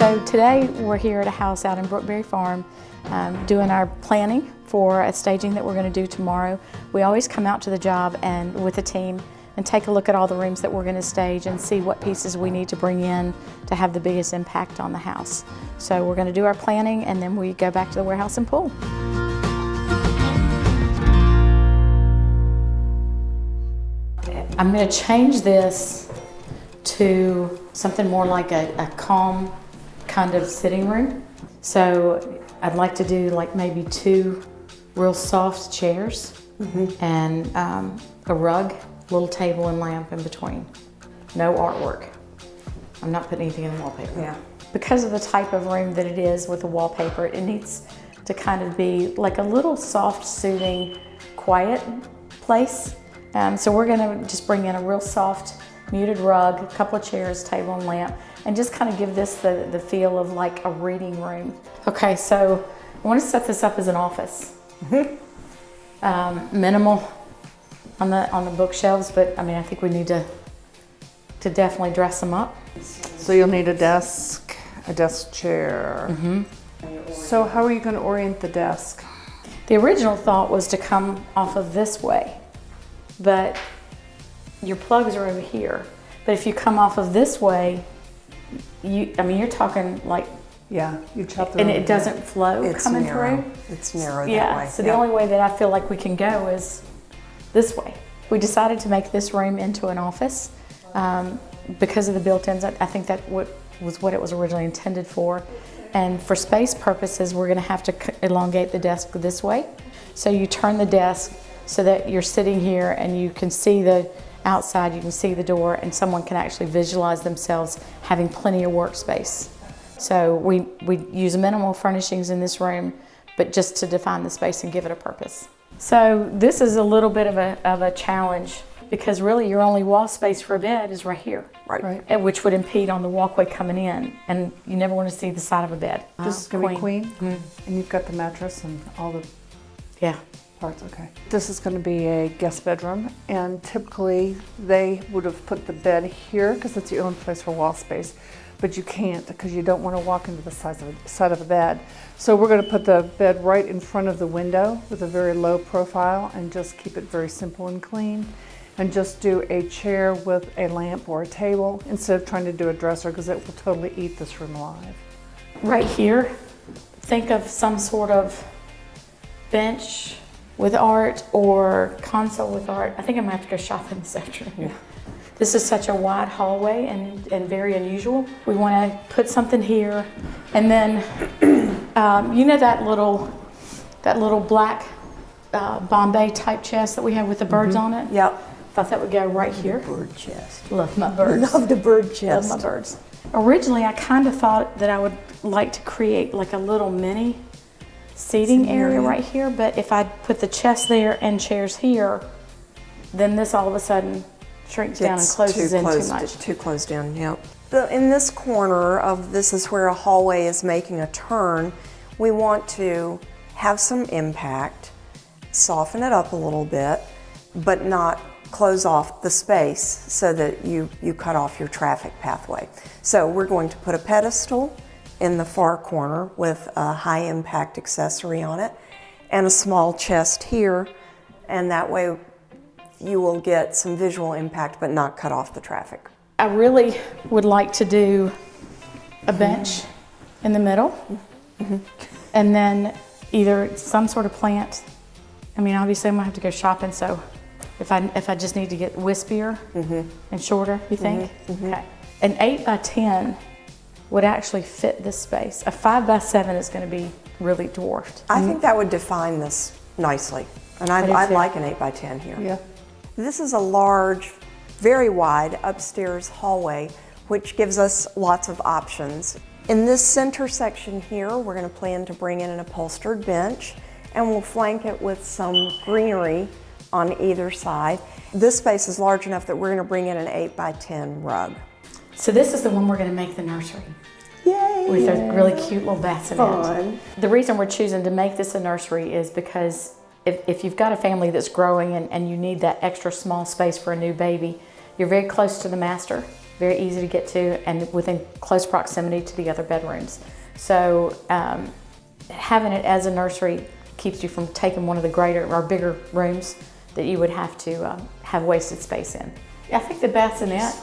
So today we're here at a house out in Brookberry Farm doing our planning for a staging that we're going to do tomorrow. We always come out to the job and with a team and take a look at all the rooms that we're going to stage and see what pieces we need to bring in to have the biggest impact on the house. So we're going to do our planning and then we go back to the warehouse and pull. I'm going to change this to something more like a calm kind of sitting room. So I'd like to do like maybe 2 real soft chairs and a rug, little table and lamp in between. No artwork. I'm not putting anything in the wallpaper. Yeah. Because of the type of room that it is with the wallpaper, it needs to kind of be like a little soft, soothing, quiet place. So we're gonna just bring in a real soft, muted rug, a couple of chairs, table and lamp, and just kind of give this the feel of like a reading room. Okay, so I want to set this up as an office. Minimal on the bookshelves, but I mean I think we need to definitely dress them up. So you'll need a desk chair. So how are you going to orient the desk? The original thought was to come off of this way, but your plugs are over here. But if you come off of this way, you're talking like, yeah, you chop the and it doesn't flow coming through. It's narrow that Yeah, way. so the only way that I feel like we can go is this way. We decided to make this room into an office because of the built-ins. I think that was what it was originally intended for. And for space purposes, we're gonna have to elongate the desk this way. So you turn the desk so that you're sitting here and you can see the outside, you can see the door, and someone can actually visualize themselves having plenty of workspace. So we use minimal furnishings in this room, but just to define the space and give it a purpose. So this is a little bit of a challenge because really your only wall space for a bed is right here. Right. Which would impede on the walkway coming in, and you never want to see the side of a bed. This is going to be queen, and you've got the mattress and all the parts, okay. This is going to be a guest bedroom, and typically they would have put the bed here because it's the only place for wall space, but you can't because you don't want to walk into the side of the bed. So we're going to put the bed right in front of the window with a very low profile and just keep it very simple and clean, and just do a chair with a lamp or a table instead of trying to do a dresser because it will totally eat this room alive. Right here, think of some sort of bench with art or console with art. I think I'm gonna have to go shopping this afternoon. Yeah. This is such a wide hallway and very unusual. We wanna put something here, and then, you know that little black Bombay type chest that we have with the birds on it? Yep. Thought that would go right here. Bird chest. Love my birds. Love the bird chest. Love my birds. Originally, I kind of thought that I would like to create like a little mini seating area right here, but if I put the chest there and chairs here, then this all of a sudden shrinks down and closes in too much. Too closed in, yep. In this corner of this is where a hallway is making a turn. We want to have some impact, soften it up a little bit, but not close off the space so that you cut off your traffic pathway. So we're going to put a pedestal in the far corner with a high impact accessory on it and a small chest here, and that way you will get some visual impact but not cut off the traffic. I really would like to do a bench in the middle and then either some sort of plant. I mean, obviously I'm gonna have to go shopping, so if I just need to get wispier and shorter, you think? Okay. An 8x10 would actually fit this space. A 5x7 is going to be really dwarfed. I think that would define this nicely, and I'd like an 8x10 here. Yeah. This is a large, very wide upstairs hallway, which gives us lots of options. In this center section here, we're going to plan to bring in an upholstered bench, and we'll flank it with some greenery on either side. This space is large enough that we're going to bring in an 8x10 rug. So this is the one we're going to make the nursery. Yay! With a really cute little bassinet. Fun. The reason we're choosing to make this a nursery is because if you've got a family that's growing and you need that extra small space for a new baby, you're very close to the master. very easy to get to, and within close proximity to the other bedrooms. So having it as a nursery keeps you from taking one of the greater or bigger rooms that you would have to have wasted space in. I think the bassinet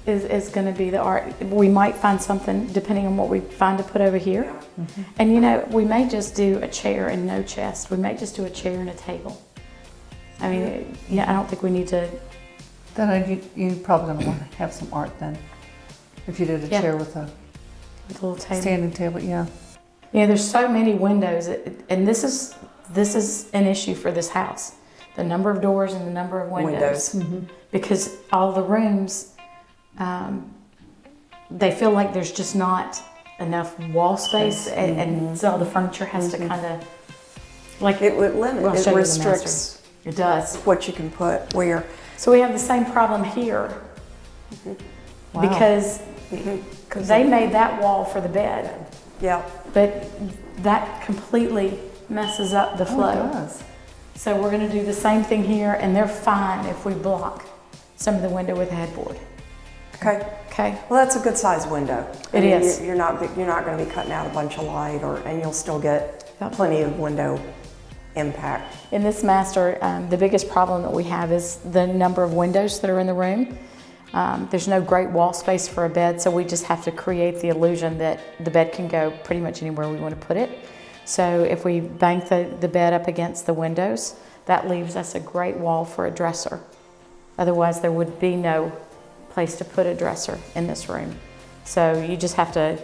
is going to be the art. We might find something depending on what we find to put over here. Mm-hmm. And you know, we may just do a chair and no chest. We may just do a chair and a table. I mean, yeah, I don't think we need to. Then you're probably going to want to have some art then. If you did a chair with a little table. Standing table, yeah. Yeah, there's so many windows, and this is an issue for this house. The number of doors and the number of windows. Mm-hmm. Because all the rooms, they feel like there's just not enough wall space, and so all the furniture has to kind of, like, it would limit, it restricts. It does. What you can put where. So we have the same problem here. Wow. Because they made that wall for the bed. Yeah. But that completely messes up the flow. It does. So we're going to do the same thing here, and they're fine if we block some of the window with a headboard. Okay. Okay. Well, that's a good size window. It is. You're not going to be cutting out a bunch of light, and you'll still get plenty of window impact. In this master, the biggest problem that we have is the number of windows that are in the room. There's no great wall space for a bed, so we just have to create the illusion that the bed can go pretty much anywhere we want to put it. So if we bank the bed up against the windows, that leaves us a great wall for a dresser. Otherwise, there would be no place to put a dresser in this room. So you just have to,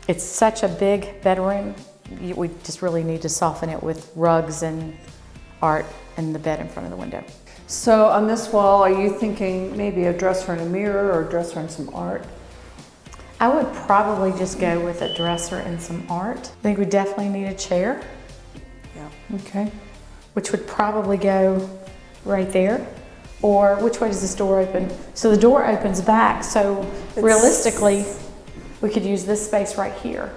it's such a big bedroom, we just really need to soften it with rugs and art and the bed in front of the window. So on this wall, are you thinking maybe a dresser and a mirror, or a dresser and some art? I would probably just go with a dresser and some art. I think we definitely need a chair. Yeah. Okay. Which would probably go right there. Or which way does this door open? So the door opens back, so realistically, we could use this space right here.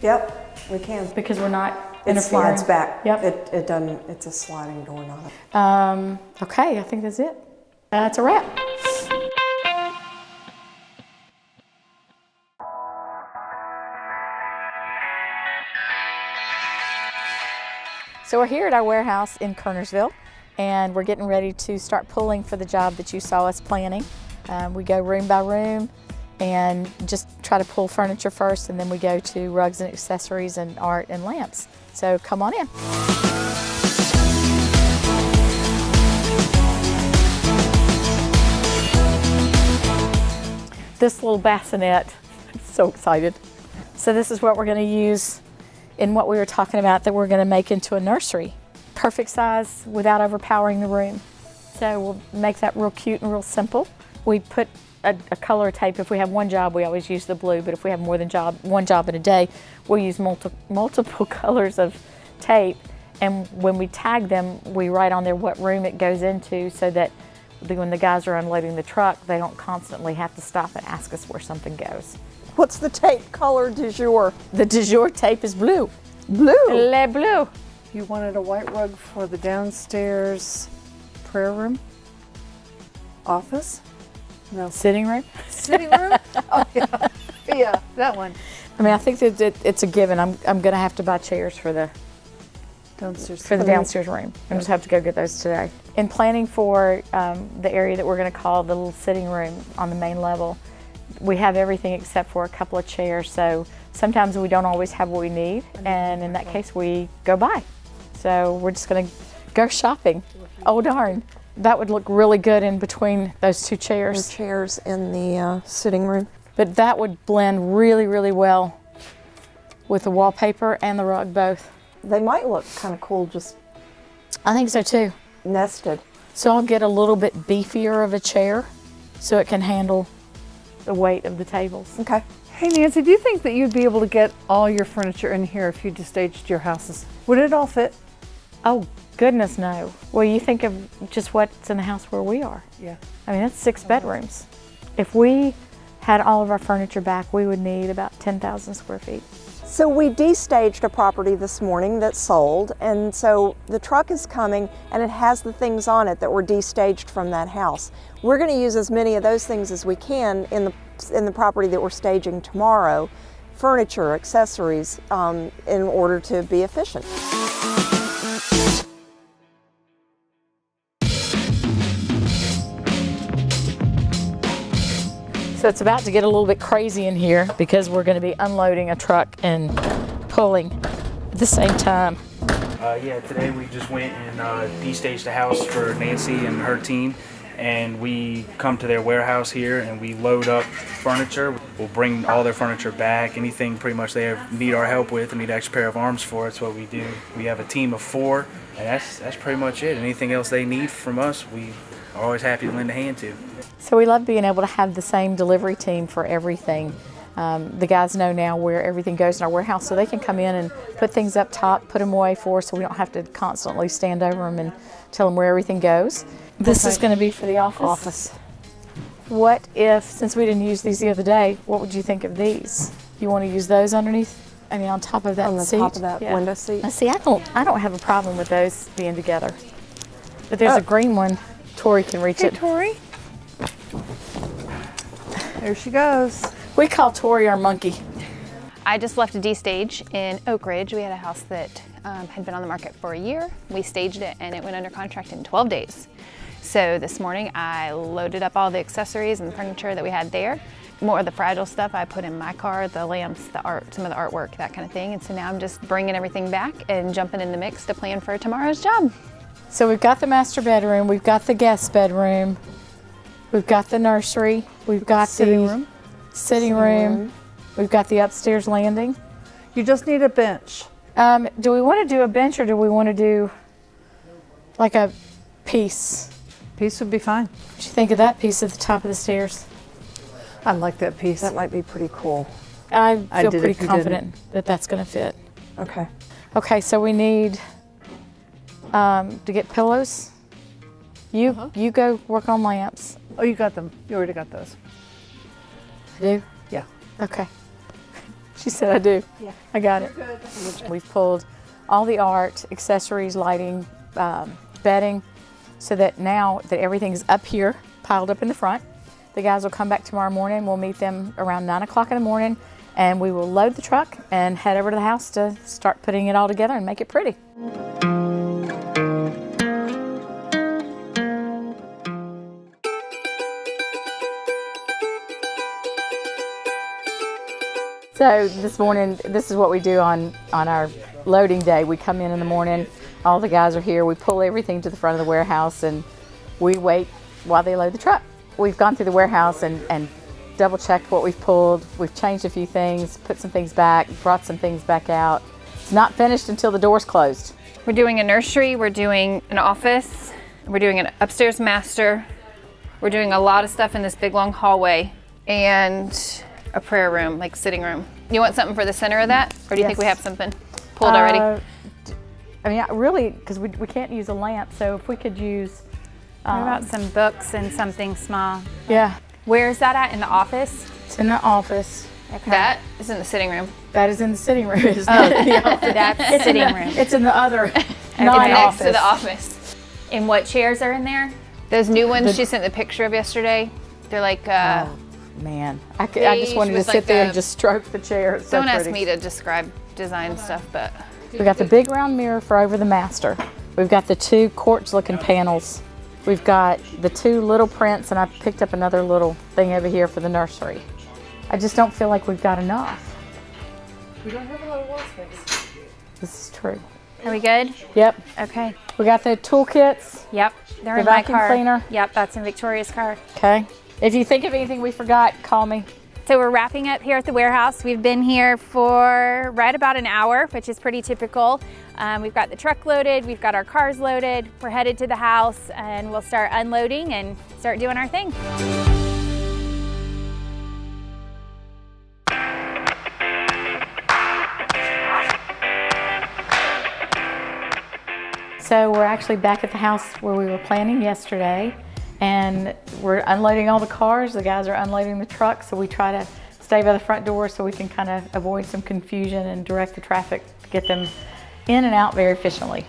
Yep, we can. Because we're not interfering. It's back. Yep. It doesn't, it's a sliding door, not okay, I think that's it. That's a wrap. So we're here at our warehouse in Kernersville, and we're getting ready to start pulling for the job that you saw us planning. We go room by room and just try to pull furniture first, and then we go to rugs and accessories and art and lamps. So come on in. This little bassinet, I'm so excited. So this is what we're going to use in what we were talking about that we're going to make into a nursery. Perfect size without overpowering the room. So we'll make that real cute and real simple. We put a color tape. If we have one job, we always use the blue, but if we have more than one job in a day, we'll use multiple colors of tape. And when we tag them, we write on there what room it goes into, so that when the guys are unloading the truck, they don't constantly have to stop and ask us where something goes. What's the tape color du jour? The du jour tape is blue. Blue? Le bleu. You wanted a white rug for the downstairs prayer room? Office? No. Sitting room? Sitting room? Oh, yeah. Yeah, that one. I mean, I think that it's a given. I'm going to have to buy chairs for the downstairs room. I just have to go get those today. In planning for the area that we're going to call the little sitting room on the main level, we have everything except for a couple of chairs, so sometimes we don't always have what we need, and in that case we go buy. So we're just going to go shopping. Oh darn, that would look really good in between those two chairs. The chairs in the sitting room. But that would blend really, really well with the wallpaper and the rug both. They might look kind of cool just I think so too. nested. So I'll get a little bit beefier of a chair so it can handle the weight of the tables. Okay. Hey Nancy, do you think that you'd be able to get all your furniture in here if you just staged your houses? Would it all fit? Oh goodness, no. Well, you think of just what's in the house where we are. Yeah. I mean, that's 6 bedrooms. If we had all of our furniture back, we would need about 10,000 square feet. So we destaged a property this morning that sold, and so the truck is coming and it has the things on it that were destaged from that house. We're going to use as many of those things as we can in the property that we're staging tomorrow, furniture, accessories, in order to be efficient. So it's about to get a little bit crazy in here because we're going to be unloading a truck and pulling at the same time. Yeah, today we just went and destaged the house for Nancy and her team, and we come to their warehouse here and we load up furniture. We'll bring all their furniture back. Anything pretty much they need our help with and need an extra pair of arms for, it's what we do. We have a team of 4, and that's pretty much it. Anything else they need from us, we are always happy to lend a hand to. So we love being able to have the same delivery team for everything. The guys know now where everything goes in our warehouse, so they can come in and put things up top, put them away for us, so we don't have to constantly stand over them and tell them where everything goes. This is going to be for the office. What if, since we didn't use these the other day, what would you think of these? You want to use those underneath? I mean, on top of that On the seat? top of that window seat? Now, see, I don't have a problem with those being together. But there's a green one. Tori can reach it. Tori. There she goes. We call Tori our monkey. I just left a D-stage in Oak Ridge. We had a house that had been on the market for a year. We staged it and it went under contract in 12 days. So this morning I loaded up all the accessories and the furniture that we had there. More of the fragile stuff I put in my car, the lamps, the art, some of the artwork, that kind of thing. And so now I'm just bringing everything back and jumping in the mix to plan for tomorrow's job. So we've got the master bedroom, we've got the guest bedroom, we've got the nursery, we've got the sitting room, we've got the upstairs landing. You just need a bench. Do we want to do a bench or do we want to do like a piece? Piece would be fine. What do you think of that piece at the top of the stairs? I like that piece. That might be pretty cool. I feel did pretty if you confident that that's going to fit. Okay. Okay, so we need to get pillows. You go work on lamps. Oh, you got them. You already got those. I do? Yeah. Okay. She said I do. Yeah. I got it. Good. We've pulled all the art, accessories, lighting, bedding, so that now that everything is up here, piled up in the front. The guys will come back tomorrow morning. We'll meet them around 9 o'clock in the morning, and we will load the truck and head over to the house to start putting it all together and make it pretty. So this morning, this is what we do on our loading day. We come in the morning, all the guys are here, we pull everything to the front of the warehouse and we wait while they load the truck. We've gone through the warehouse and double checked what we've pulled. We've changed a few things, put some things back, brought some things back out. It's not finished until the door's closed. We're doing a nursery, we're doing an office, we're doing an upstairs master, we're doing a lot of stuff in this big long hallway, and a prayer room, like sitting room. You want something for the center of that? Or do you think we have something pulled already? I mean, really, because we can't use a lamp, so if we could use... What about some books and something small? Yeah. Where is that at, in the office? It's in the office. Okay. That is in the sitting room. That is in the sitting room. It's not in the office. That's sitting room. It's in the other It's non-office. next to the office. And what chairs are in there? Those new ones she sent the picture of yesterday, they're like, Man, I just wanted to with sit like there a- and just stroke the chair. It's so don't ask pretty. me to describe design stuff, but We got the big round mirror for over the master. We've got the 2 quartz-looking panels. We've got the 2 little prints, and I picked up another little thing over here for the nursery. I just don't feel like we've got enough. We don't have a lot of wall space. This is true. Are we good? Yep. Okay. We got the toolkits. Yep. They're The in my vacuum car. cleaner? Yep, that's in Victoria's car. Okay. If you think of anything we forgot, call me. So we're wrapping up here at the warehouse. We've been here for right about an hour, which is pretty typical. We've got the truck loaded, we've got our cars loaded. We're headed to the house and we'll start unloading and start doing our thing. So we're actually back at the house where we were planning yesterday, and we're unloading all the cars. The guys are unloading the truck, so we try to stay by the front door so we can kind of avoid some confusion and direct the traffic to get them in and out very efficiently.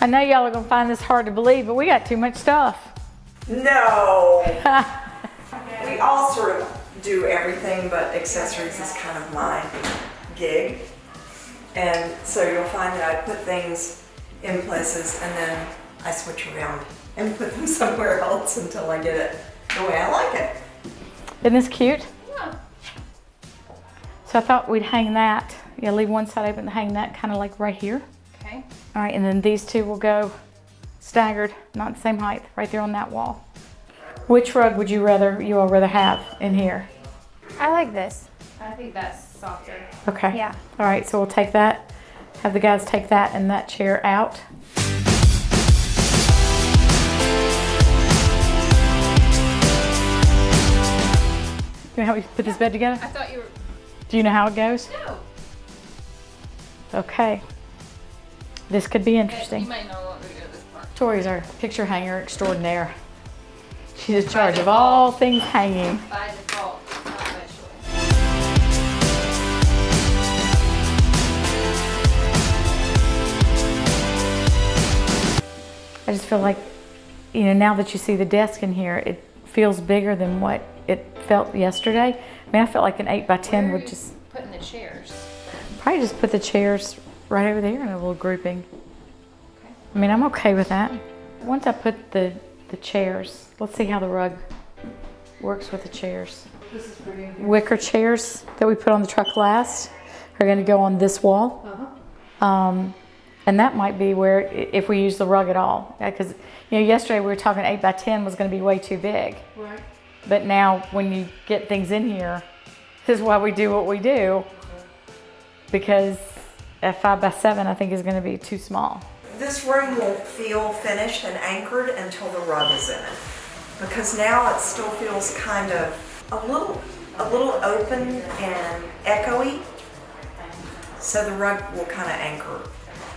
I know y'all are gonna find this hard to believe, but we got too much stuff. No. We all sort of do everything, but accessories is kind of my gig. And so you'll find that I put things in places and then I switch around and put them somewhere else until I get it the way I like it. Isn't this cute? Yeah. So I thought we'd hang that, leave one side open and hang that kind of like right here. Okay. All right, and then these two will go staggered, not the same height, right there on that wall. Which rug would you all rather have in here? I like this. I think that's softer. Okay. Yeah. All right, so we'll take that, have the guys take that and that chair out. You know how we put this bed together? I thought you were. Do you know how it goes? No. Okay. This could be interesting. You might know what we do this part. Tori's our picture hanger extraordinaire. She's in charge of all things hanging. By default, not by choice. I just feel like, now that you see the desk in here, it feels bigger than what it felt yesterday. I mean, I felt like an 8x10 would just... Putting the chairs. Probably just put the chairs right over there in a little grouping. I mean, I'm okay with that. Once I put the chairs, let's see how the rug works with the chairs. This is pretty in here. Wicker chairs that we put on the truck last are going to go on this wall. And that might be where, if we use the rug at all. Because, yesterday we were talking 8x10 was going to be way too big. Right. But now when you get things in here, this is why we do what we do. Because a 5x7 I think is going to be too small. This room won't feel finished and anchored until the rug is in it. Because now it still feels kind of a little open and echoey. So the rug will kind of anchor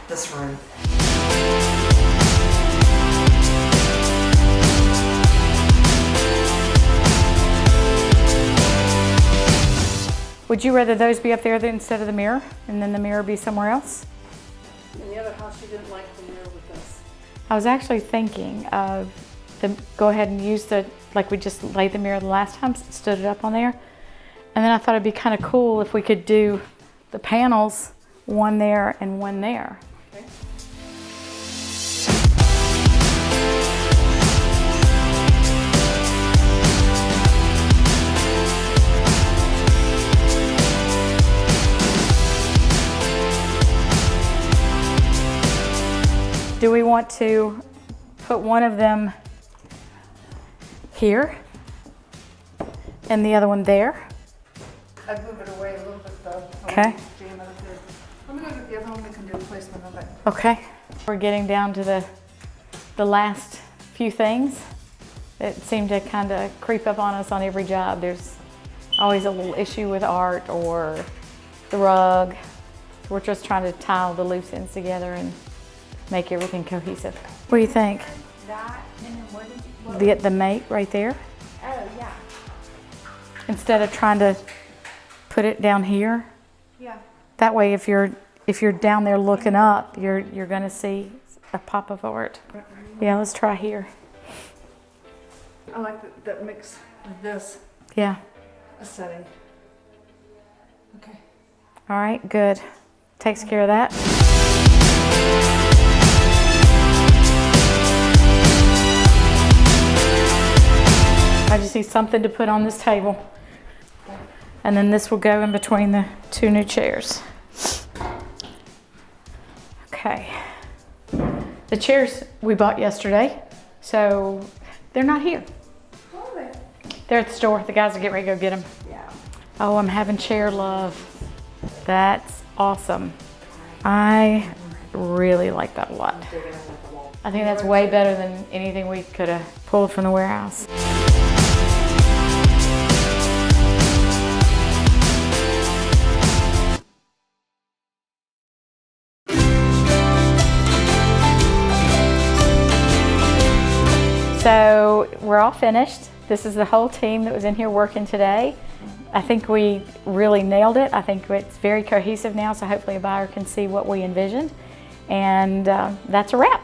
this room. Would you rather those be up there instead of the mirror, and then the mirror be somewhere else? In the other house, you didn't like the mirror with this. I was actually thinking of go ahead and use like we just laid the mirror the last time, stood it up on there. And then I thought it'd be kind of cool if we could do the panels, one there and one there. Okay. Do we want to put one of them here and the other one there? I'd move it away a little bit though. Okay. Jam it up here. Let me look at the other one, we can do a placement of it. Okay. We're getting down to the last few things that seem to kind of creep up on us on every job. There's always a little issue with art or the rug. So we're just trying to tie all the loose ends together and make everything cohesive. What do you think? That, and then what did you, The mate right there? oh yeah. Instead of trying to put it down here. Yeah. That way if you're down there looking up, you're gonna see a pop of art. Yeah, let's try here. I like that mix with this Yeah. setting. Okay. All right, good. Takes care of that. I just need something to put on this table. And then this will go in between the two new chairs. Okay. The chairs we bought yesterday, so they're not here. They're at the store. The guys are getting ready to go get them. Yeah. Oh, I'm having chair love. That's awesome. I really like that a lot. I think that's way better than anything we could have pulled from the warehouse. So we're all finished. This is the whole team that was in here working today. I think we really nailed it. I think it's very cohesive now, so hopefully a buyer can see what we envisioned. And that's a wrap.